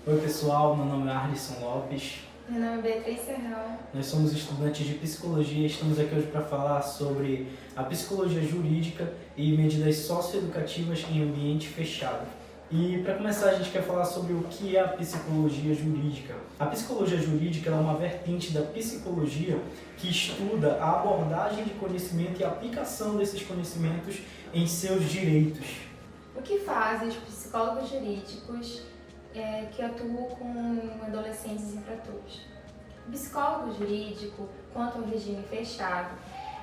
Oi pessoal, meu nome é Arlisson Lopes. Meu nome é Beatriz Serrão. Nós somos estudantes de psicologia e estamos aqui hoje para falar sobre a psicologia jurídica e medidas socioeducativas em ambiente fechado. E para começar a gente quer falar sobre o que é a psicologia jurídica. A psicologia jurídica é uma vertente da psicologia que estuda a abordagem de conhecimento e a aplicação desses conhecimentos em seus direitos. O que fazem os psicólogos jurídicos que atuam com adolescentes infratores? O psicólogo jurídico, quanto ao regime fechado,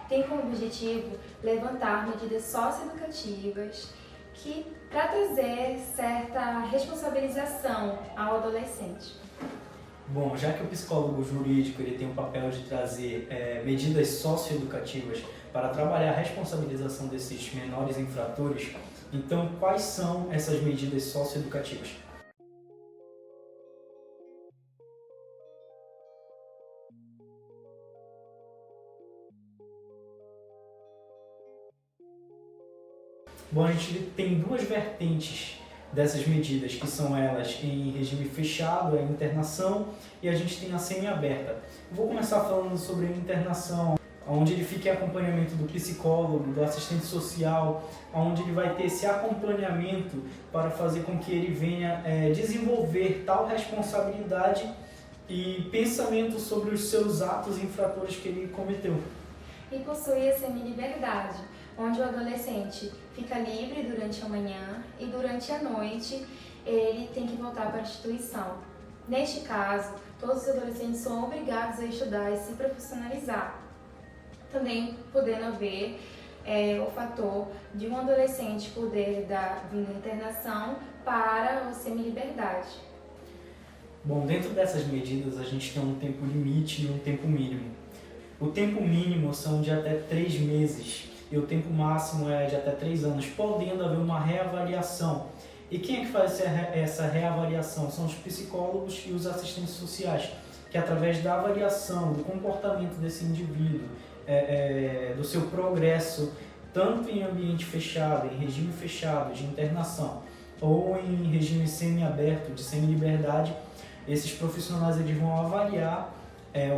tem como objetivo levantar medidas socioeducativas para trazer certa responsabilização ao adolescente. Bom, já que o psicólogo jurídico ele tem o papel de trazer medidas socioeducativas para trabalhar a responsabilização desses menores infratores, então quais são essas medidas socioeducativas? Bom, a gente tem duas vertentes dessas medidas, que são elas em regime fechado, a internação, e a gente tem a semi-aberta. Vou começar falando sobre a internação, onde ele fica em acompanhamento do psicólogo, do assistente social, onde ele vai ter esse acompanhamento para fazer com que ele venha desenvolver tal responsabilidade e pensamento sobre os seus atos infratores que ele cometeu. E possui a semi-liberdade, onde o adolescente fica livre durante a manhã e durante a noite ele tem que voltar para a instituição. Neste caso, todos os adolescentes são obrigados a estudar e se profissionalizar. Também podendo haver o fator de um adolescente poder vir da internação para a semi-liberdade. Bom, dentro dessas medidas a gente tem um tempo limite e um tempo mínimo. O tempo mínimo são de até 3 meses e o tempo máximo é de até 3 anos, podendo haver uma reavaliação. E quem é que faz essa reavaliação? São os psicólogos e os assistentes sociais, que através da avaliação do comportamento desse indivíduo, do seu progresso, tanto em ambiente fechado, em regime fechado de internação, ou em regime semi-aberto, de semi-liberdade, esses profissionais eles vão avaliar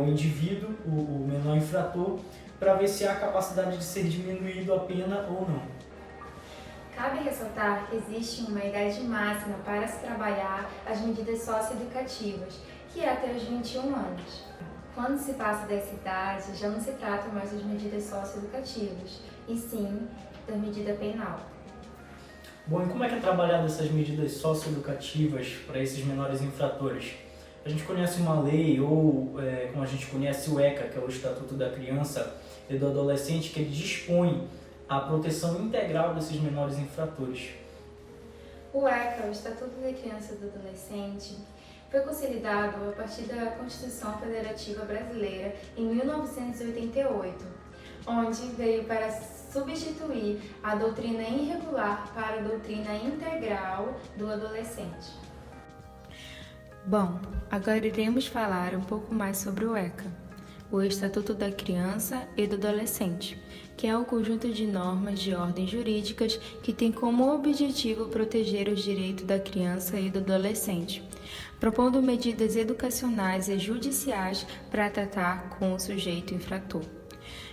o indivíduo, o menor infrator, para ver se há capacidade de ser diminuído a pena ou não. Cabe ressaltar que existe uma idade máxima para se trabalhar as medidas socioeducativas, que é até os 21 anos. Quando se passa dessa idade, já não se trata mais das medidas socioeducativas, e sim da medida penal. Bom, e como é que é trabalhado essas medidas socioeducativas para esses menores infratores? A gente conhece uma lei, ou como a gente conhece o ECA, que é o Estatuto da Criança e do Adolescente, que ele dispõe a proteção integral desses menores infratores. O ECA, o Estatuto da Criança e do Adolescente, foi consolidado a partir da Constituição Federativa Brasileira em 1988, onde veio para substituir a doutrina irregular para a doutrina integral do adolescente. Bom, agora iremos falar um pouco mais sobre o ECA, o Estatuto da Criança e do Adolescente, que é um conjunto de normas de ordem jurídicas que tem como objetivo proteger os direitos da criança e do adolescente, propondo medidas educacionais e judiciais para tratar com o sujeito infrator.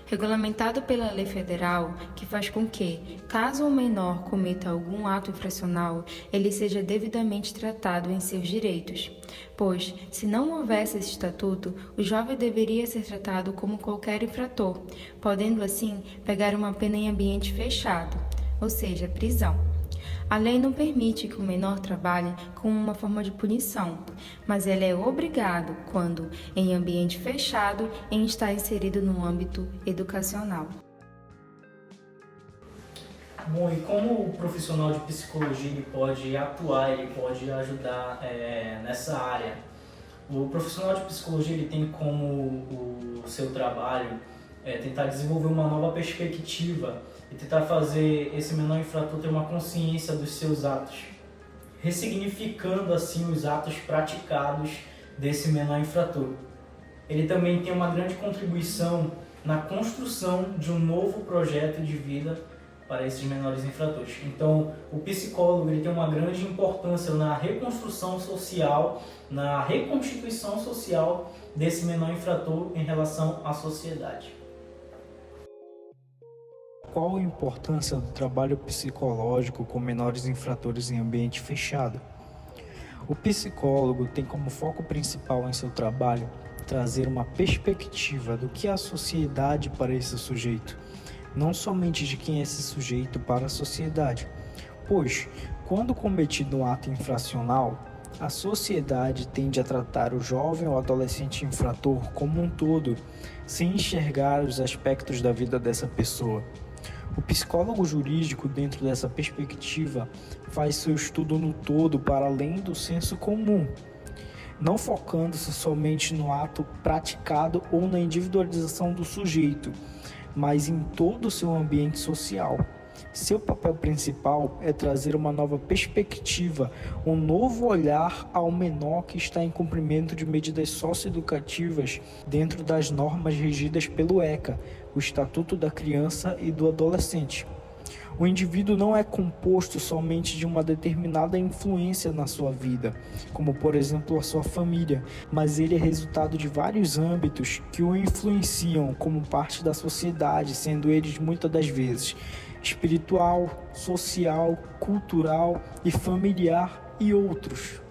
Regulamentado pela lei federal, que faz com que, caso o menor cometa algum ato infracional, ele seja devidamente tratado em seus direitos. Pois, se não houvesse esse estatuto, o jovem deveria ser tratado como qualquer infrator, podendo assim pegar uma pena em ambiente fechado, ou seja, prisão. A lei não permite que o menor trabalhe como uma forma de punição, mas ele é obrigado, quando em ambiente fechado, em estar inserido no âmbito educacional. Bom, e como o profissional de psicologia ele pode atuar, ele pode ajudar nessa área? O profissional de psicologia ele tem como o seu trabalho tentar desenvolver uma nova perspectiva e tentar fazer esse menor infrator ter uma consciência dos seus atos, ressignificando assim os atos praticados desse menor infrator. Ele também tem uma grande contribuição na construção de um novo projeto de vida para esses menores infratores. Então, o psicólogo ele tem uma grande importância na reconstrução social, na reconstituição social desse menor infrator em relação à sociedade. Qual a importância do trabalho psicológico com menores infratores em ambiente fechado? O psicólogo tem como foco principal em seu trabalho trazer uma perspectiva do que é a sociedade para esse sujeito, não somente de quem é esse sujeito para a sociedade, pois, quando cometido um ato infracional, a sociedade tende a tratar o jovem ou adolescente infrator como um todo, sem enxergar os aspectos da vida dessa pessoa. O psicólogo jurídico, dentro dessa perspectiva, faz seu estudo no todo para além do senso comum, não focando-se somente no ato praticado ou na individualização do sujeito, mas em todo o seu ambiente social. Seu papel principal é trazer uma nova perspectiva, um novo olhar ao menor que está em cumprimento de medidas socioeducativas dentro das normas regidas pelo ECA, o Estatuto da Criança e do Adolescente. O indivíduo não é composto somente de uma determinada influência na sua vida, como por exemplo a sua família, mas ele é resultado de vários âmbitos que o influenciam como parte da sociedade, sendo eles muitas das vezes espiritual, social, cultural e familiar e outros.